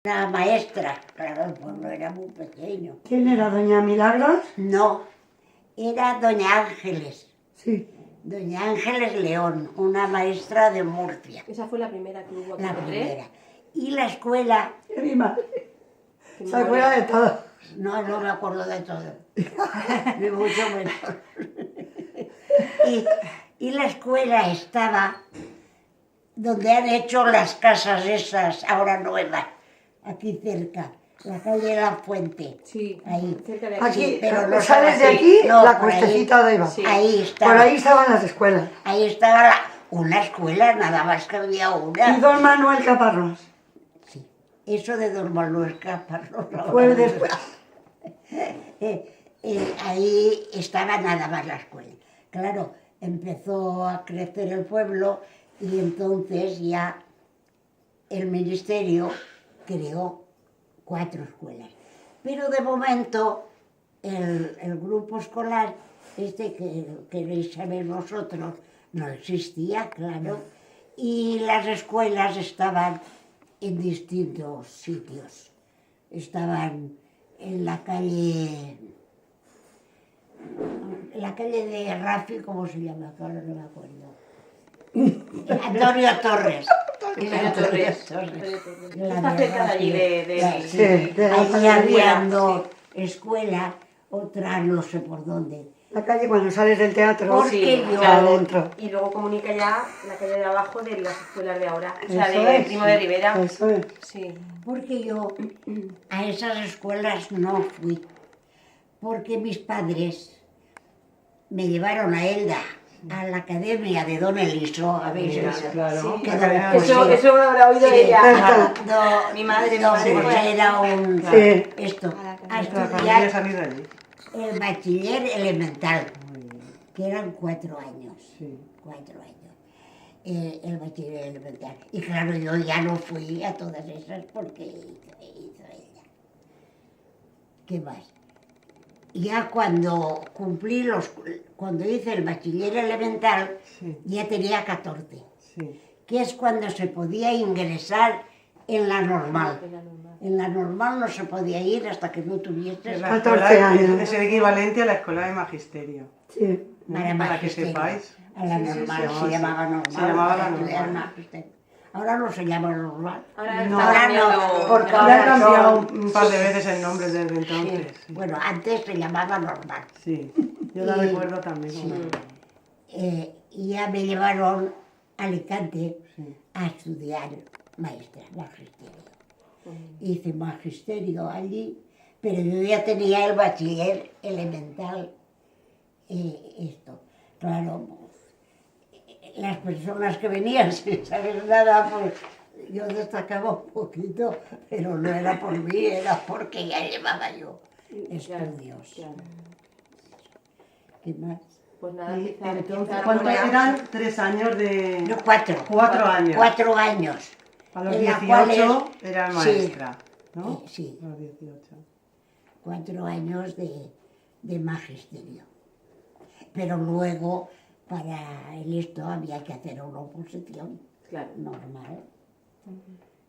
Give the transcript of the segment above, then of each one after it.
Una maestra, claro, el pueblo era muy pequeño. ¿Quién era, doña Milagros? No, era doña Ángeles. Sí. Doña Ángeles León, una maestra de Murcia. Esa fue la primera que hubo aquí. La primera. Y la escuela, Mi madre. Se acuerda de todo. no me acuerdo de todo, ni mucho menos. Y la escuela estaba donde han hecho las casas esas, ahora nuevas, aquí cerca, la calle de la Fuente. Sí, Ahí. cerca de aquí. Aquí, Sí, pero no sales son de así. aquí, No, la por ahí. cuestecita de Iba. Sí. Ahí estaba. Por ahí estaban las escuelas. Ahí estaba una escuela, nada más que había Y una. don Manuel Caparrós. Sí, eso de don Manuel Caparrós. Fue después. Ahí estaba nada más la escuela. Claro, empezó a crecer el pueblo y entonces ya el ministerio creó 4 escuelas. Pero de momento el grupo escolar, este que queréis saber vosotros, no existía, claro, y las escuelas estaban en distintos sitios. Estaban en la calle de Rafi, ¿cómo se llama? Que ahora no me acuerdo. Antonio Torres. Antonio Torres. Está cerca de allí, Sí, de la Allí panadería. había 2 escuelas, otra no sé por dónde. La calle cuando sales del teatro. Porque yo- adentro. Y luego comunica ya la calle de abajo de las escuelas de ahora. O sea, Eso de es, Primo sí. de Rivera. Eso es. Sí. Porque yo a esas escuelas no fui. Porque mis padres me llevaron a Elda, a la academia de Don Eliso, ¿habéis Mira, visto? claro. Que La don academia José- Eso lo habrá oído Sí, ella. Mi madre fue ahí. era un... Sí. Esto, a Nuestra familia estudiar salió de allí. el bachiller elemental, que eran 4 años. Sí. 4 años. El bachiller elemental. Y claro, yo ya no fui a todas esas porque hizo ella. ¿Qué más? Ya cuando cuando hice el bachiller elemental, Sí. ya tenía 14, Sí. que es cuando se podía ingresar en la normal. En la normal no se podía ir hasta que no tuvieses... La 14 escuela años. es el equivalente a la escuela de magisterio. Sí. Para que magisterio. sepáis. A la Sí, sí, normal, se se llamaba llamaba así. normal. Se llamaba para la estudiar normal. magisterio. Ahora no se llama normal. Ahora No. está Ahora cambiando. no, porque Ya ahora ha cambiado son- un par de veces el nombre desde Sí. entonces. Sí. Bueno, antes se llamaba normal. Sí. Yo la Y- recuerdo también. como Sí. normal. Y ya me llevaron a Alicante Sí. a estudiar magisterio. Hice magisterio allí, pero yo ya tenía el bachiller elemental. Esto, claro, las personas que venían sin saber nada, pues yo destacaba un poquito, pero no era por mí, era porque ya llevaba yo estudios. Claro. ¿Qué más? Pues nada, Y quizá entonces, empieza ¿cuántos ahora. eran? 3 años de... No, 4. 4 años. 4 años. A los en la 18 cual era sí. maestra, ¿no? Sí, A los 18. 4 años de magisterio. Pero luego, para el esto, había que hacer una oposición Claro. normal.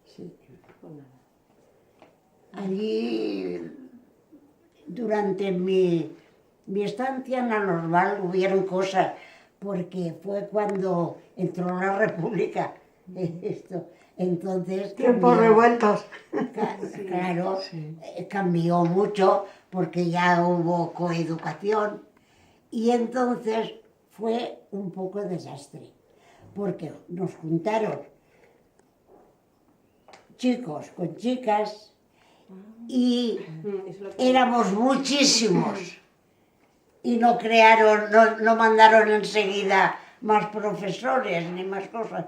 Sí. Pues nada. Allí, durante mi estancia en la normal, hubieron cosas, porque fue cuando entró la República. Esto. Entonces, Tiempos cambió. revueltos. Claro, Sí. cambió mucho porque ya hubo coeducación y entonces fue un poco desastre, porque nos juntaron chicos con chicas y Eso es lo que... éramos muchísimos y no no mandaron enseguida más profesores ni más cosas.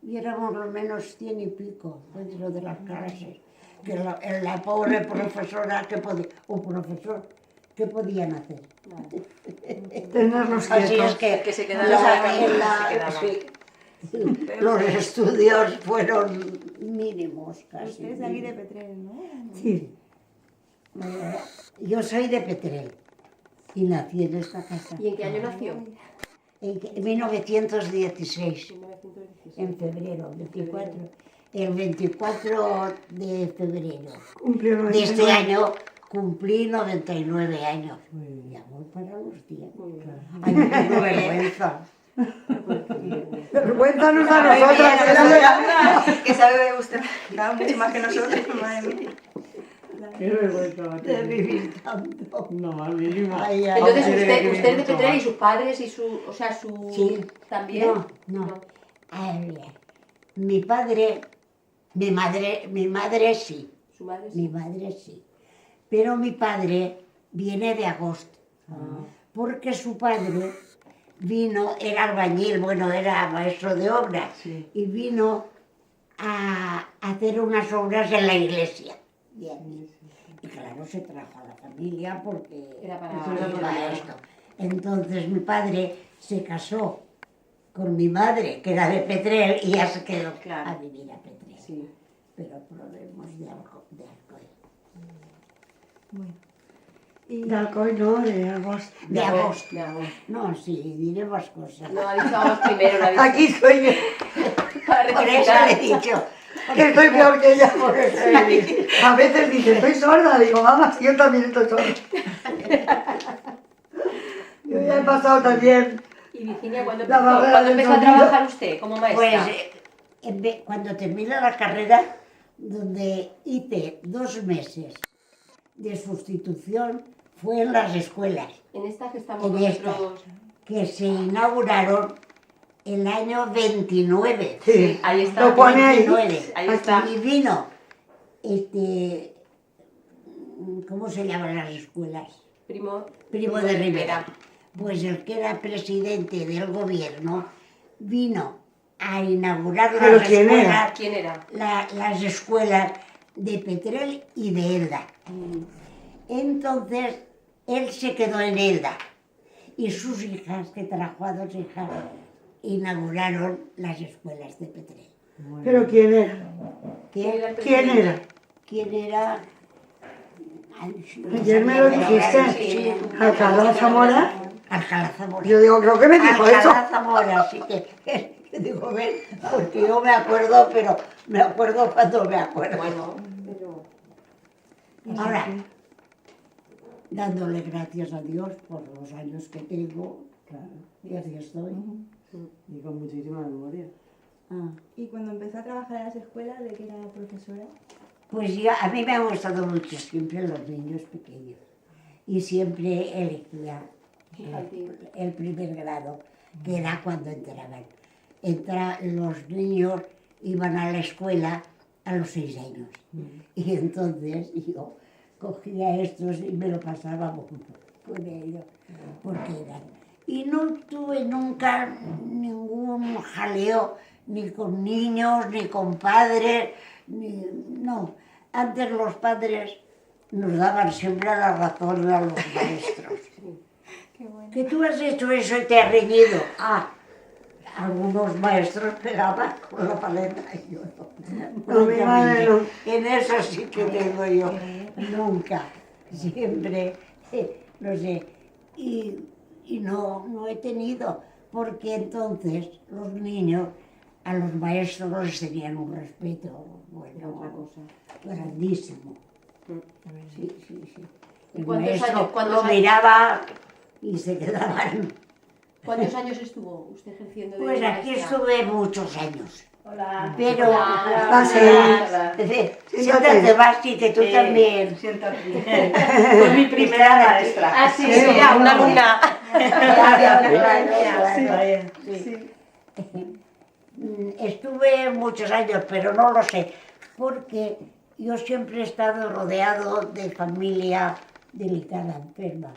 Y éramos al menos 100 y pico dentro de las clases. Que la pobre profesora o profesor, ¿qué podían hacer? Tenerlos Así quietos. es que, Que se quedaron los estudios fueron mínimos casi. Usted es de aquí de Petrel, ¿no? Sí. Yo soy de Petrel y nací en esta casa. ¿Y en qué año nació? En 1916. 1916. En febrero, 24. el 24 de febrero Cumplió de este 99. año cumplí 99 años. Muy bien. Ya voy para los 100. Muy bien. Ay, me tengo vergüenza. Vergüenza nos da a Muy bien, nosotras. que sabe usted da mucho más que nosotros, madre mía. Qué vergüenza va a De tener. vivir tanto. No, más mínimo. Ay, ay, Entonces ay. usted de Petrer y sus padres y su, o sea, su Sí. también. No. A ver, mi padre, mi madre sí. Su madre Mi sí. madre sí. Pero mi padre viene de agosto. Porque su padre vino, era albañil, bueno, era maestro de obras. Sí. Y vino a hacer unas obras en la iglesia. de aquí. Y claro, se trajo a la familia porque Era para- Eso era para esto. Entonces mi padre se casó con mi madre, que era de Petrel, y ya se quedó Claro. a vivir a Petrel. Sí. Pero problemas de alcohol. De alcohol no, de agosto. De agosto. De agosto. No, sí, diré más cosas. No, ha dicho vamos primero, no ha dicho. Aquí estoy yo, Para Por eso rectificar. le he dicho. que estoy peor que ella. Por eso le he dicho. A veces dice, estoy sorda. Digo, mamá, si yo también estoy sorda. Yo ya he pasado también. Y Virginia, ¿cuándo La empezó, barrera ¿cuándo del empezó a sonido. trabajar usted como maestra? Pues cuando terminé la carrera, donde hice 2 meses de sustitución, fue en las escuelas, En esta que estamos en esta, nosotros. que se inauguraron el año 29. Sí, Ahí está. lo pone ahí. 29. Ahí está. Y vino, ¿cómo se llaman las escuelas? Primo Primo de Rivera. Pues el que era presidente del gobierno vino a inaugurar ¿Pero las quién era? escuelas, ¿Quién era? las escuelas de Petrel y de Elda. Entonces, él se quedó en Elda y sus hijas, que trajo a 2 hijas, inauguraron las escuelas de Petrel. ¿Pero quién era? ¿Quién, ¿Quién era? quién era? Ay, sí, no Ayer me sabía, lo pero dijiste. ahora sí. Alcalá Zamora. Alcalá Zamora. Yo digo, creo que me dijo eso. Alcalá Zamora, así que digo, ven, porque yo me acuerdo, pero me acuerdo cuando me acuerdo. Bueno, pero... Ahora, dándole gracias a Dios por los años que tengo, Claro. y así estoy. Y con muchísima memoria. Ah, Y cuando empezó a trabajar en las escuelas, ¿de qué era profesora? pues a mí me han gustado mucho siempre los niños pequeños. Y siempre elegía el primer grado, que era cuando entraban. Los niños iban a la escuela a los 6 años. Y entonces yo cogía estos y me lo pasaba con ellos, porque eran. Y no tuve nunca ningún jaleo, ni con niños, ni con padres, no. Antes los padres nos daban siempre la razón a los maestros. Qué bueno. Que tú has hecho eso y te has reñido. Ah, algunos maestros pegaban con la paleta y yo no. No, mi madre no. En eso sí que tengo yo. Nunca. Siempre, no sé. Y no he tenido, porque entonces los niños a los maestros les tenían un respeto, bueno, Otra cosa. grandísimo. Sí, sí, sí. El ¿Cuántos maestro años- cuántos lo años? miraba y se quedaban. ¿Cuántos años estuvo usted ejerciendo de Pues aquí maestra? estuve muchos años. Hola. Pero, Ah, sí. siéntate, Basti, que tú también. Fue mi primera maestra. Ah, sí, sí, ya, una alumna. Sí. Estuve muchos años, pero no lo sé, porque yo siempre he estado rodeado de familia delicada, enferma,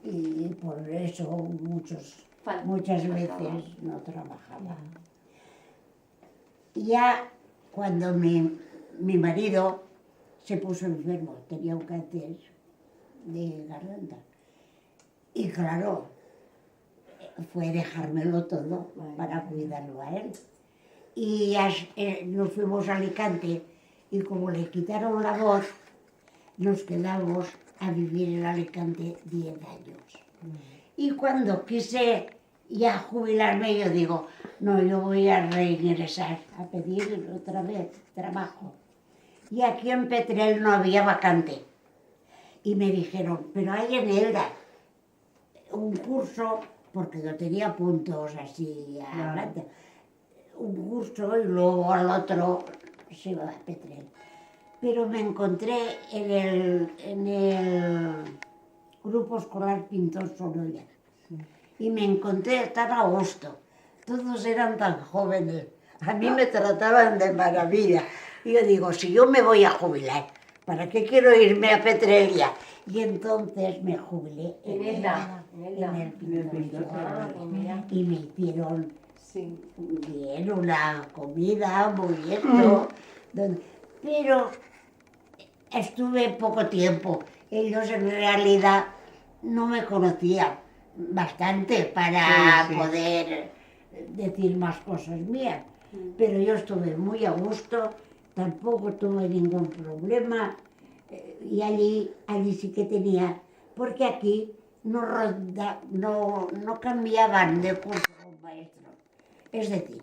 y por eso muchas veces no trabajaba. Ya cuando mi marido se puso enfermo, tenía un cáncer de garganta, y claro, fue dejármelo todo para cuidarlo a él. Y nos fuimos a Alicante y como le quitaron la voz, nos quedamos a vivir en Alicante 10 años. Y cuando quise ya jubilarme, yo digo, no, yo voy a reingresar, a pedir otra vez trabajo. Y aquí en Petrel no había vacante. Y me dijeron, pero hay en Elda un curso, porque yo tenía puntos así, adelante, un curso y luego al otro se iba a Petrel. Pero me encontré en el grupo escolar Pintor Sorolla. Y me encontré tan a gusto. Todos eran tan jóvenes. A mí me trataban de maravilla. Y yo digo, si yo me voy a jubilar, ¿para qué quiero irme a Petrelia? Y entonces me jubilé En Elda. en el Pintor Ah, Sorolla. mira. Y me hicieron Sí. bien una comida, muy esto. Pero estuve poco tiempo. Ellos en realidad no me conocían bastante para Sí. poder decir más cosas mías. Pero yo estuve muy a gusto, tampoco tuve ningún problema. Y allí sí que tenía, porque aquí no cambiaban de curso los maestros. Es decir,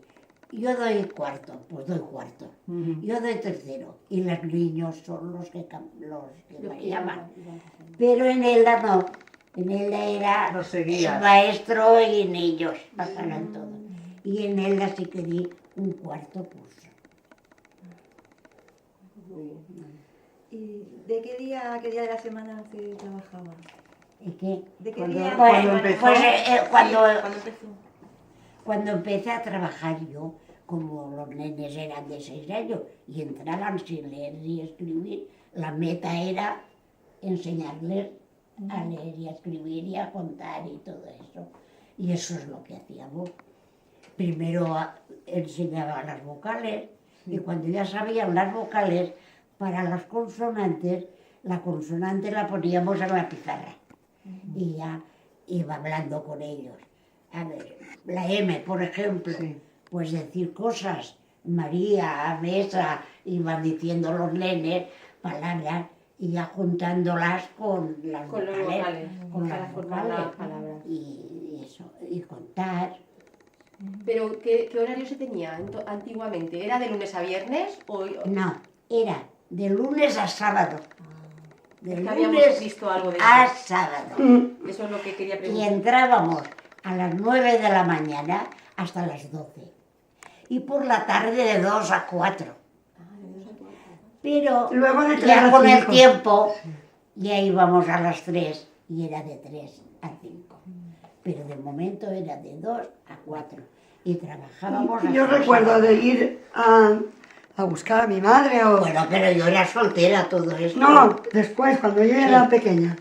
yo doy cuarto, pues doy cuarto. Yo doy tercero y los niños son los que me llaman. Pero en Elda no, en Elda era Los seguías. el maestro y niños, pasaron todo. Y en Elda sí que di un cuarto curso. ¿Y de qué día a qué día de la semana se trabajaba? ¿Y qué? ¿De qué Cuando- día? cuando empezó. Pues, cuando, ¿Cuándo empezó? Cuando empecé a trabajar yo, como los nenes eran de 6 años y entraban sin leer ni escribir, la meta era enseñarles a leer y a escribir y a contar y todo eso. Y eso es lo que hacíamos. Primero enseñaba las vocales y cuando ya sabían las vocales, para las consonantes, la consonante la poníamos en la pizarra y ya iba hablando con ellos. A ver, la M, por ejemplo, Sí. pues decir cosas, María, Mesa, iban diciendo los nenes palabras y ya juntándolas con las Con los vocales, vocales, con para las formar vocales, las palabras. y eso, y contar. Pero, ¿qué horario se tenía antiguamente? ¿Era de lunes a viernes o...? No, era de lunes a sábado. De Es que habíamos lunes visto algo de a eso. sábado. Eso es lo que quería Y preguntar. entrábamos a las 9 de la mañana hasta las 12. Y por la tarde de 2 a 4. Pero Luego de 3 ya a con el 5. tiempo ya íbamos a las 3 y era de 3 a 5. Pero de momento era de 2 a 4. Y trabajábamos Yo hasta el recuerdo sábado. de ir a buscar a mi madre o... Bueno, pero yo era soltera todo esto. No, después, cuando yo era pequeña.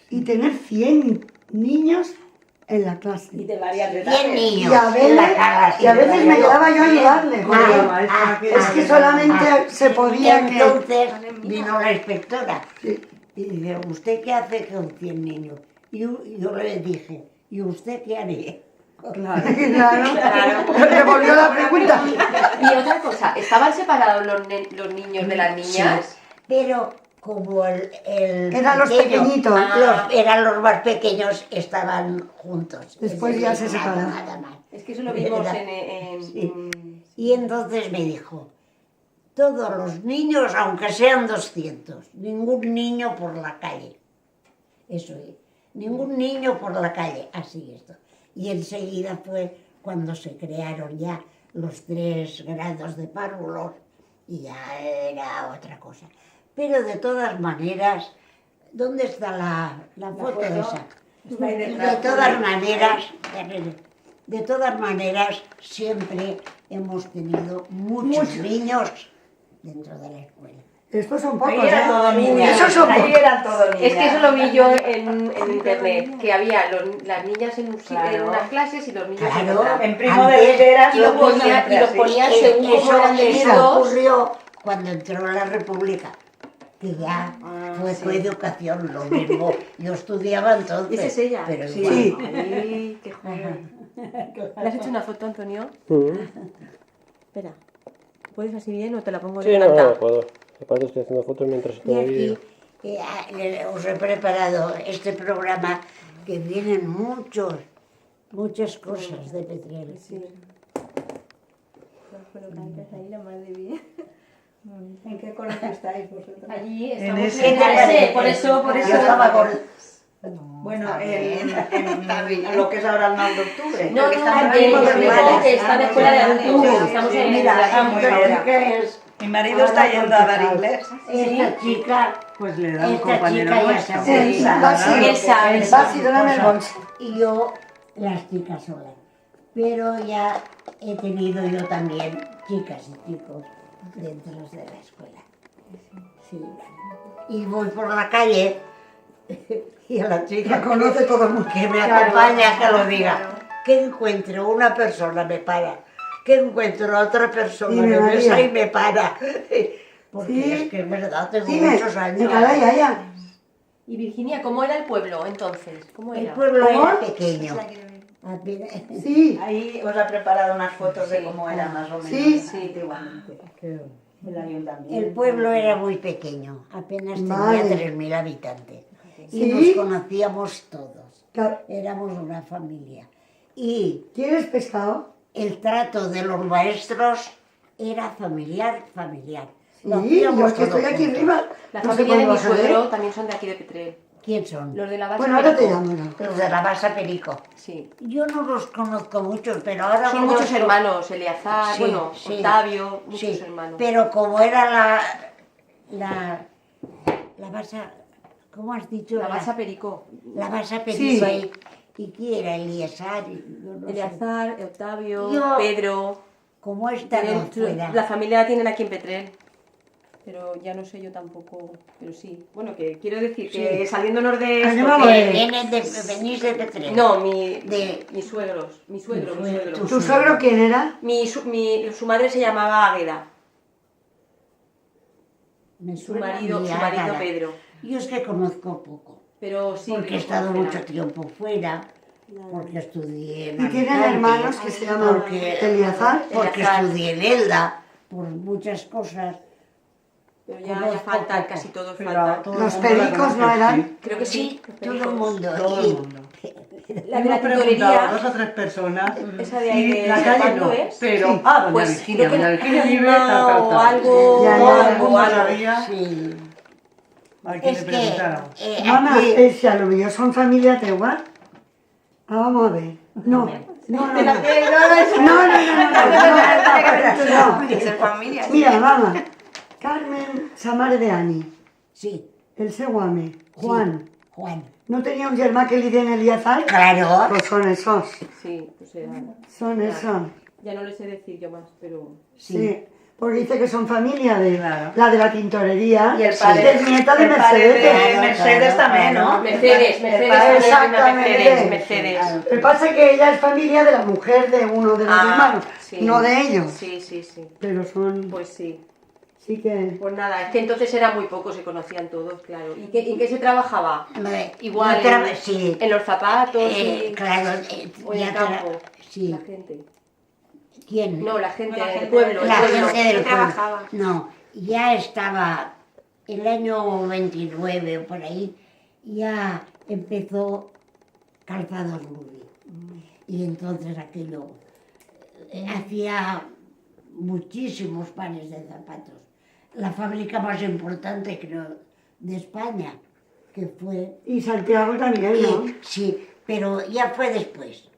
Y tener 100 niños en la clase. Y de varias 100 niños. Y a en la veces, clase. y a veces me quedaba yo a ayudarle. Con la porque maestra que es que solamente se podía que... Entonces vino la inspectora Sí. y dice, ¿usted qué hace con 100 niños? Y yo le dije, ¿y usted qué haría? Claro. Claro. Le volvió la pregunta. Y otra cosa, ¿estaban separados los niños de las niñas? Pero como el Eran los pequeño, pequeñitos. eran los más pequeños, estaban juntos. Después Es ya decir, se separaron. nada más. Es que eso lo vimos Era- en... Sí. Y entonces me dijo, todos los niños, aunque sean 200, ningún niño por la calle. Eso es, ningún niño por la calle, así esto. Y enseguida fue cuando se crearon ya los 3 grados de párvulos y ya era otra cosa. Pero de todas maneras, ¿dónde está la foto esa? Está ahí De detrás. todas maneras, siempre hemos tenido muchos niños dentro de la escuela. Estos son pocos, Ahí eran todos niñas. Esos son Ahí pocos. eran todos niñas. Es que eso lo vi yo en internet, que había las niñas en Claro. unas clases y los niños en Claro, otras. En Primo de Antes, Rivera Y los todo ponían, siempre y los así. ponían según cómo eran de Eso listos. ocurrió cuando entró la República, que ya fue sí. coeducación, lo mismo. Yo estudiaba entonces. Esa es ella. Pero Sí. igual. Ay, qué joven. ¿Le has hecho una foto, Antonio? Espera. ¿Puedes así bien o te la pongo Sí, en no, pantalla? no puedo. Aparte estoy haciendo fotos mientras Y estoy aquí os he preparado este programa que vienen muchos muchas cosas de Petriel. Sí. Las colocaditas ahí, la madre bien. ¿En qué colegio estáis vosotros? Allí En estamos ese. en ese, por eso. Yo estaba con... Bueno, en lo que es ahora el 9 de octubre. No, que no, están que en digo que está en escuela de adultos, Sí, estamos sí, en mira, la muy esta bien. chica es... Mi marido está yendo a dar inglés. Esta chica... Pues le da un Esta compañero chica ya nuestro. sabe. Sí, Y él sabe. el Basi, dame el bolso. Y yo, las chicas solas. Pero ya he tenido yo también chicas y chicos dentro de la escuela. Sí. Y voy por la calle y a la chica La conoce todo el mundo. que me acompaña que lo diga. Que encuentro una persona me para. Que encuentro a otra persona Dime, me besa María. y me para. Porque Sí. es que es verdad, tengo Dime, muchos años. caray, ya. Y Virginia, ¿cómo era el pueblo entonces? ¿Cómo El era? pueblo ¿Cómo? era pequeño. La quiero ver. Apenas- Sí, Ahí os ha preparado unas fotos de cómo era más o menos Sí. antiguamente. Qué- El ayuntamiento. El pueblo era muy pequeño, apenas tenía Vale. 3.000 habitantes. Y ¿Sí? nos conocíamos todos, claro. éramos una familia. Y ¿Quieres pescado? el trato de los maestros era familiar. Lo Sí, hacíamos yo es que todo estoy aquí juntos. arriba. La no sé familia de cuándo mi vas a ver. suegro también son de aquí de Petrel. ¿Quién son? Los de la base. Bueno, ahora te Perico. llamo. ¿no? Los de la Basa Perico. Sí. Yo no los conozco muchos, pero ahora Son muchos conozco- hermanos, Eleazar, Sí, bueno, sí, Octavio, muchos sí, hermanos. pero como era la Basa, ¿cómo has dicho? La base Perico. La Basa Perico Sí. ahí. ¿Y quién era? Elíasar. Yo no sé. Eleazar, Octavio, Yo- Pedro. Como esta no Tienen- fuera. la familia la tienen aquí en Petrel. Pero ya no sé yo tampoco, pero sí. Bueno, que quiero decir que saliéndonos de Ah, esto, yo me que- voy. Venís de Petrel. No, De- suegros, mi suegro. ¿Tu suegro quién era? Su madre se llamaba Águeda, Me su suena marido mi Ágara. Pedro. Yo es que conozco poco, Pero sí. porque he lo estado conocerá. mucho tiempo fuera, porque estudié en ¿Y tienen Alicante, hermanos que se llaman porque- Eliazar? porque Eleazar. estudié en Elda, por muchas cosas. Pero ya Conozco faltan, poco. casi todos Pero faltan. todo el Los mundo la pericos no conoce, eran. sí. Creo que sí. los Todo el pericos. mundo. Todo Y- el mundo. La de la Hemos preguntado a dos tintorería, o tres personas esa de ahí y de la calle ¿cuándo no, es? pero Sí. doña Pues Virginia, creo que doña Virginia vive prima tal, o tal. algo, Ya, Todo el ya, mundo algo. sabía Sí. a quién Es le que preguntáramos. Mamá, aquí, si a lo mejor son familia teua. Ah, vamos a ver. No, no, no. No, no. Mira, mamá. Carmen Samare de Ani. sí, El seu home, Juan. Juan. ¿No tenía un germà que li deien Eliazar? Claro. Pues son esos. Sí, pues era. Son esos. Ya no les sé decir yo más, pero. Sí. Porque dice que son familia de Claro. la de la tintorería. Y el padre, que es nieta de el padre Mercedes. de Mercedes también, ¿no? Mercedes, Exactamente. Mercedes. Lo que pasa es que ella es familia de la mujer de uno de los hermanos, sí. no de ellos. Sí, sí, sí. Pero son. Pues sí. Sí que. Pues nada, es que entonces era muy poco, se conocían todos, claro. ¿Y en qué se trabajaba? Igual Sí. en los zapatos y... Claro, o en ya el campo. sí. La gente. ¿Quién? No, la gente La del gente pueblo. del La el pueblo. gente del ¿Qué pueblo. trabajaba? No, ya estaba el año 29 o por ahí, ya empezó Calzados Lubi. Y entonces aquello hacía muchísimos pares de zapatos. La fábrica más importante, creo, de España, que fue... Y Santiago también, ¿no? Sí, pero ya fue después.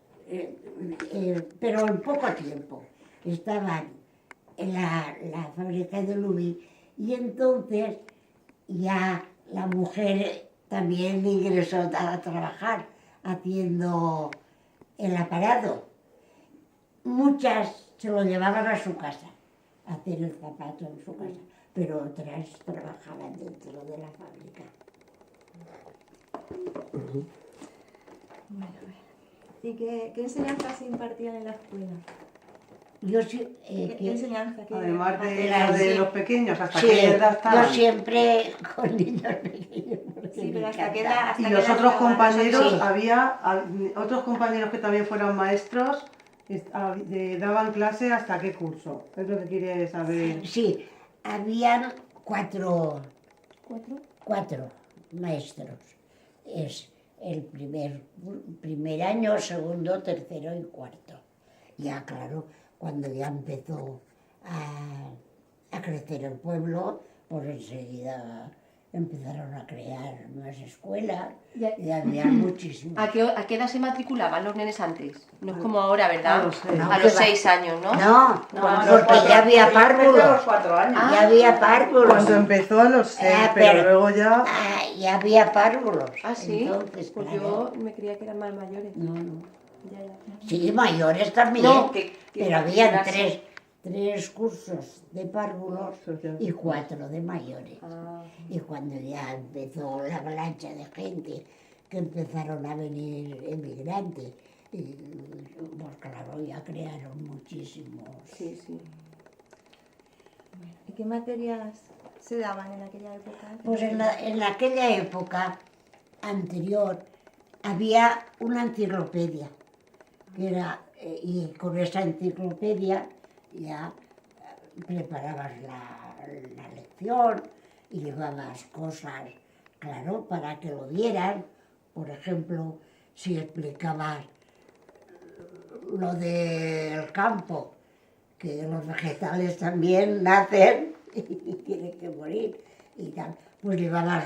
Pero en poco tiempo. Estaban en la fábrica de Lubi y entonces ya la mujer también ingresó a trabajar haciendo el aparado. Muchas se lo llevaban a su casa, a hacer el zapato en su casa, pero otras trabajaban dentro de la fábrica. ¿Y qué enseñanzas se impartían en la escuela? Yo sí, ¿Qué enseñanza? Además de Era la de así. los pequeños, ¿hasta sí, qué edad estaban? yo siempre con niños pequeños. porque Sí, pero me ¿hasta qué encantaba. edad? ¿Hasta Y qué los edad otros estaban? compañeros, Sí. había otros compañeros que también fueran maestros, daban clase hasta qué curso. Es lo que quiere saber. Sí, habían cuatro maestros. el primer año, segundo, tercero y cuarto. Ya, claro, cuando ya empezó a crecer el pueblo, pues enseguida empezaron a crear más escuelas y había muchísimas. ¿A qué edad se matriculaban los nenes antes? No es como ahora, ¿verdad? A los 6. No, A los que va. 6 años, ¿no? No, No, porque ya había A los párvulos. 4 años. Ya había párvulos. Cuando empezó a los 6, pero- pero luego ya... Ya había párvulos. Ah, sí. Entonces, Pues claro, yo me creía que eran más mayores. no, no. Ya, ya. Sí, mayores también. No, que pero habían matricularse. tres cursos de párvulos y 4 de mayores. Ah, Y cuando ya empezó la avalancha de gente, que empezaron a venir emigrantes, y, pues claro, ya crearon muchísimos. sí, sí. ¿Y qué materias se daban en aquella época? Pues en aquella época anterior había una enciclopedia, que era, y con esa enciclopedia ya preparabas la lección y llevabas cosas, claro, para que lo vieran. Por ejemplo, si explicabas lo del campo, que los vegetales también nacen y tienen que morir y tal, pues llevabas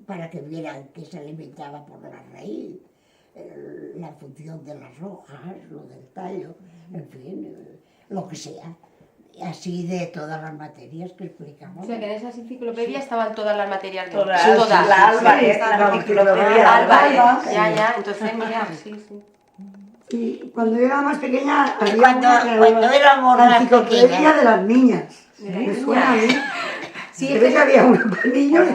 para que vieran que se alimentaba por la raíz, la función de las hojas, lo del tallo, en fin, lo que sea. Así de todas las materias que explicamos. O sea que en esas enciclopedias estaban todas las materias de Todas. Sí, todas. La Alba, Sí, la enciclopedia Alba, Alba. ya, entonces mira, sí, sí. Y cuando yo era más pequeña, había Cuando- una que cuando era éramos la más enciclopedia pequeñas. de las niñas. De las Me niñas. suena a mí. Sí, Se es ve que- que había una para niños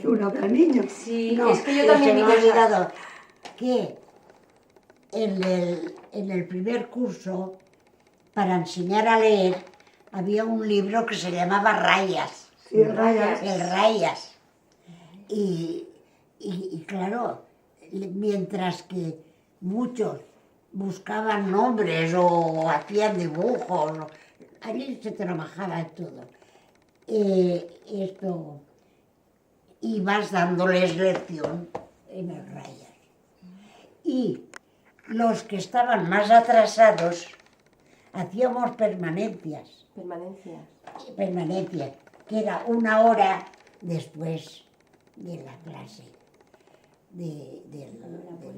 y una para niños. Sí, No, es que yo se también me vi ha cosas. olvidado que en el primer curso, para enseñar a leer, había un libro que se llamaba Rayas. Sí, rayas. El Rayas. Y claro, mientras que muchos buscaban nombres o hacían dibujos, allí se trabajaba todo. Esto, y vas dándoles lección en el Rayas. Y los que estaban más atrasados hacíamos permanencias, que era 1 hora después de la clase, de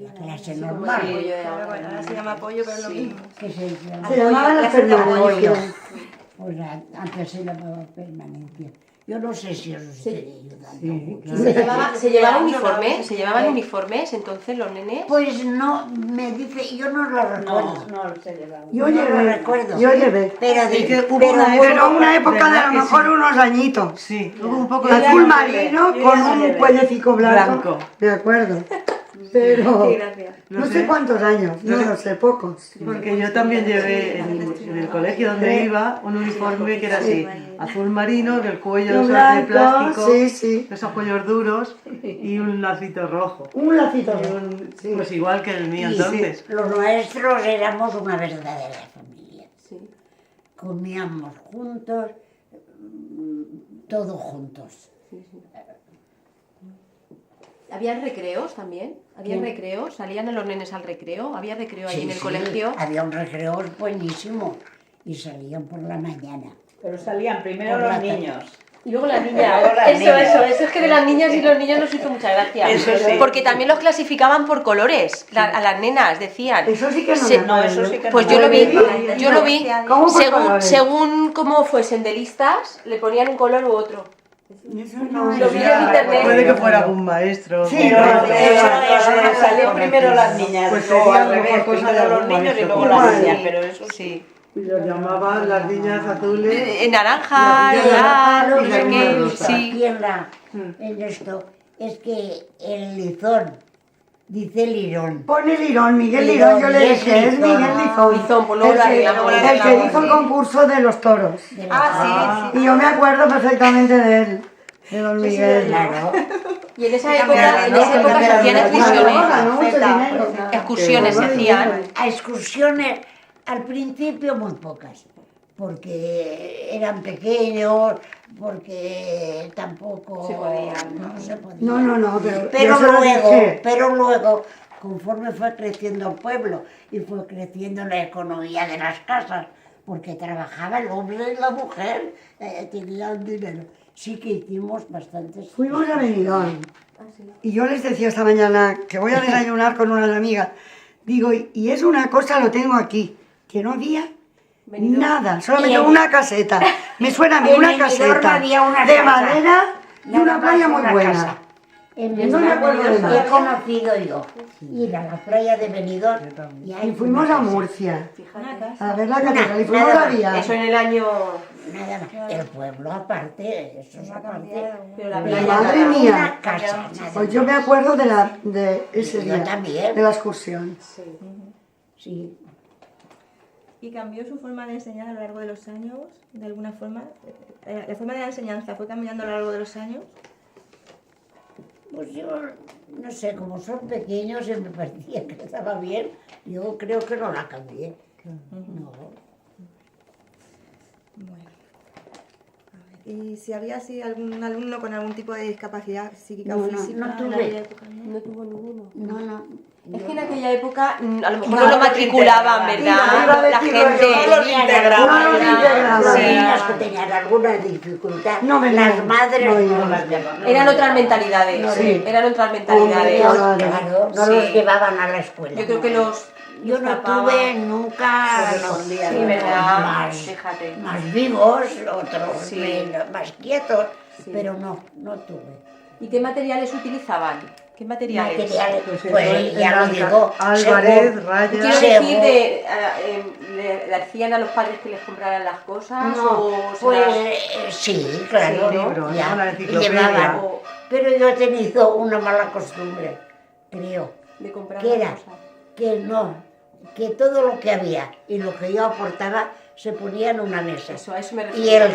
la clase Sí, como normal. el apoyo de Claro, bueno, ahora se llama apoyo, pero es lo Sí. mismo. Que se llama- Se llamaban las clases de apoyo. permanencias. pues antes se llamaba permanencia. Yo no sé si os estoy ayudando Sí, mucho. claro. ¿Se llevaban uniformes? ¿Se llevaban uniformes entonces los nenes? Pues no, me dice, yo no lo recuerdo. No se llevaba. Yo No lo llevé, recuerdo. yo llevé. Pero, Sí que hubo pero una bueno, Pero una época de a ¿verdad lo que mejor sí? unos añitos. Sí, hubo un poco de... Azul marino yo con ya lo un llevé. cuellecico blanco. Blanco. De acuerdo. Pero Sí, gracias. no sé cuántos años, no lo sé, pocos. Porque yo también llevé en el colegio donde iba un uniforme que era así, azul marino, del cuello Lo esos de blanco, plástico, sí, sí. esos cuellos duros y un lacito rojo. Un lacito. Y Sí. pues igual que el mío y entonces. los nuestros éramos una verdadera familia. Sí. Comíamos juntos, todos juntos. ¿Habían recreos también? ¿Habían Sí. recreos? ¿Salían los nenes al recreo? ¿Había recreo ahí Sí, en el sí, colegio? había un recreo buenísimo y salían por la mañana. Pero salían primero Por los la tarde. niños. Y luego las niñas. Luego las Eso, niñas. eso es que de las niñas y los niños nos hizo mucha gracia. Eso sí. Porque también los clasificaban por colores. A las nenas decían. Eso sí que no Se- me No, acuerdo. eso sí que Pues no. yo lo vi, Ay, yo lo vi. ¿Cómo por Según, colores? según cómo fuesen de listas, le ponían un color u otro. Eso no Lo vi en Ya, internet. Puede que fuera algún maestro. Sí, Pero Eso salían primero las niñas, Pues luego sería al a lo mejor revés, cosa de primero los algún niños y maestro. luego las Igual. niñas, pero eso sí. Y los llamaban las niñas azules. Naranja, Ah, no lo sé que me qué, gusta sí. aquí en esto es que el lizón dice lirón. Pone Lirón, Miguel Lirón, yo le Lirón, dije, es Lizón. Miguel Lizón. Lizón, pues luego el lo que, arreglamos, el que hizo el concurso de los toros. De la Y yo me acuerdo perfectamente de él, de don Miguel. Claro. Y en esa época se hacían excursiones. Ganó mucho dinero. Excursiones se hacían. A excursiones al principio muy pocas, porque eran pequeños, porque tampoco Se podían, ¿no? no se podía. No, pero yo se lo dije. Pero luego, conforme fue creciendo el pueblo y fue creciendo la economía de las casas, porque trabajaba el hombre y la mujer, tenían dinero. Sí que hicimos bastantes. Fuimos a Benidorm y yo les decía esta mañana que voy a desayunar con unas amigas. Digo, y es una cosa, lo tengo aquí, que no había Benidorm. nada, solamente Y en- una caseta. Me suena a mí En una Benidorm caseta había una de casa. madera y Nada una más playa muy una buena. casa. En No me acuerdo de Benidorm nada. he conocido yo. Ir a la playa de Benidorm y ahí Y fuimos una a casa. Murcia Una casa. a ver la catedral y fuimos nada a más. Vía. Eso en el año... Nada más. El pueblo aparte, eso es Ha aparte. cambiado. Pero la Pero playa... Madre nada. mía. Una casa, nada Pues yo me acuerdo de ese Yo día, también. de la excursión. Sí. Sí. ¿Y cambió su forma de enseñar a lo largo de los años? ¿De alguna forma? ¿La forma de la enseñanza fue cambiando a lo largo de los años? Pues yo, no sé, como son pequeños y me parecía que estaba bien, yo creo que no la cambié. No. Bueno. A ver, ¿y si había así algún alumno con algún tipo de discapacidad psíquica No, o no, física no en tuve. aquella época? ¿No? No tuvo ninguno. No. Es que en aquella época a lo mejor No, no lo no matriculaban, iba a ¿verdad? La decirlo gente... yo. No los integraban. No los integraban. Los Sí. niños que tenían alguna dificultad, No me las no, madres no no, iban. las llevaban. Eran otras mentalidades, Sí. eran otras Hombre, mentalidades. claro. Claro, no Sí. los llevaban a la escuela. Yo creo que Yo no tapaban. tuve nunca Se los respondían. Sí, ¿verdad? más, Fíjate. más vivos, otros Sí. más quietos, Sí. pero no tuve. ¿Y qué materiales utilizaban? ¿Qué materiales? Materiales, Pues pues, eso, ya lo eran digo, Álvarez, según- Raya. Quiero Según- decir, ¿le hacían a los padres que les compraran las cosas? No, o se pues las- sí, claro. Sí, ¿no? Libros, ya, ¿no? La enciclopedia. llevaban. o Pero yo he tenido una mala costumbre, creo, de comprar que las era cosas? que todo lo que había y lo que yo aportaba se ponía en una mesa. Eso, a eso me refiero.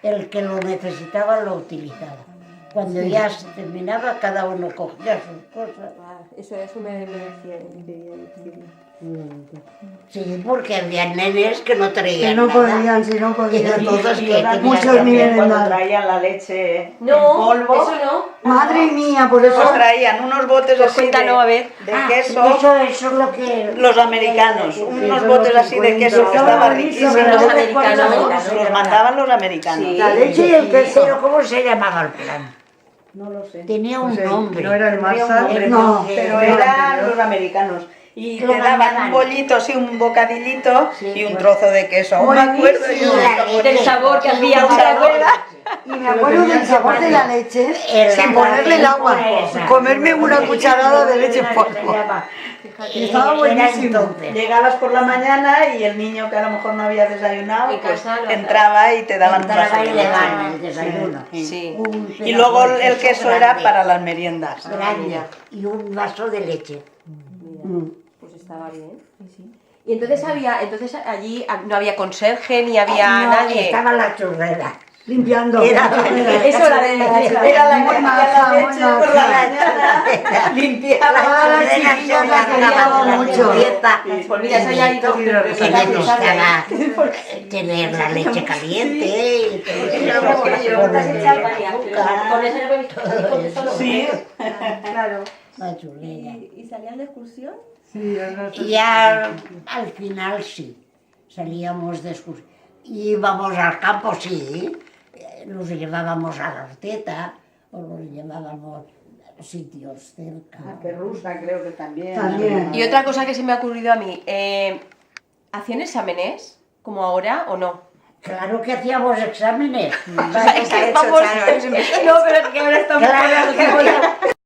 Y el que lo necesitaba lo utilizaba. Cuando ya se terminaba, cada uno cogía sus cosas. Ah, eso me decía, me quería decir. Sí, porque había nenes que no Que traían no nada. podían, si no podían. Y entonces, Y ¿qué otras tenías muchos que hacer? niveles. cuando mal. traían la leche en No, polvo, eso no. Madre mía, por eso. pues traían unos botes Pues así cuéntanos, a ver. de Ah, queso, eso es lo que... los americanos, unos eso botes lo así que de queso que cuenta. estaba Buenísimo, riquísimo. los los americanos. Los mandaban los americanos. Sí. La leche y el queso. Pero ¿cómo se llamaba el plan? No lo sé. Tenía un Pues nombre. no era el Tendría un Marshall, nombre, no, Pero no, eran los americanos. Y Lo te daban mandaban. un bollito así, un bocadilito Sí, y un pues. trozo de queso. Aún me acuerdo Y yo. la leche, Del sabor que y hacía, un ¿te sabor. acuerdas? Y me acuerdo del sabor de la leche Era sin la ponerle el agua. esa. Comerme una cucharada de leche en Se polvo. llama. Y estaba Era buenísimo. entonces. Llegabas por la mañana y el niño que a lo mejor no había desayunado, En pues casa lo entraba y te daban un vaso Entraba de y le leche. daban el desayuno. Sí. Un Y pedazo luego de el queso era grande, para las meriendas. grande, mira. y un vaso de leche. Mira, pues estaba bien. Y entonces allí no había conserje ni había No, nadie. estaba la churrera. Limpiando. Era- Eso era de Era la Muy que maja, hacía la muy leche por la maja. mañana, limpiaba. Ah, las churrera chiquillas se la encargaba de la mucho. limpieza. Pues mira, eso ya ido. Y me gustaba tener la leche caliente y todo eso. Ponerle azúcar, Con ese Sí. Claro. la churrera. ¿Y salían de excursión? Sí, era Y ya al final sí, salíamos de excursión. Íbamos al campo, sí, los llevábamos a la horteta o los llevábamos a sitios cerca. Que rusa creo que también. También. Y otra cosa que se me ha ocurrido a mí, ¿hacían exámenes como ahora o no? Claro que hacíamos exámenes. Es que vamos- no, pero es que ahora estamos Claro que hablando de-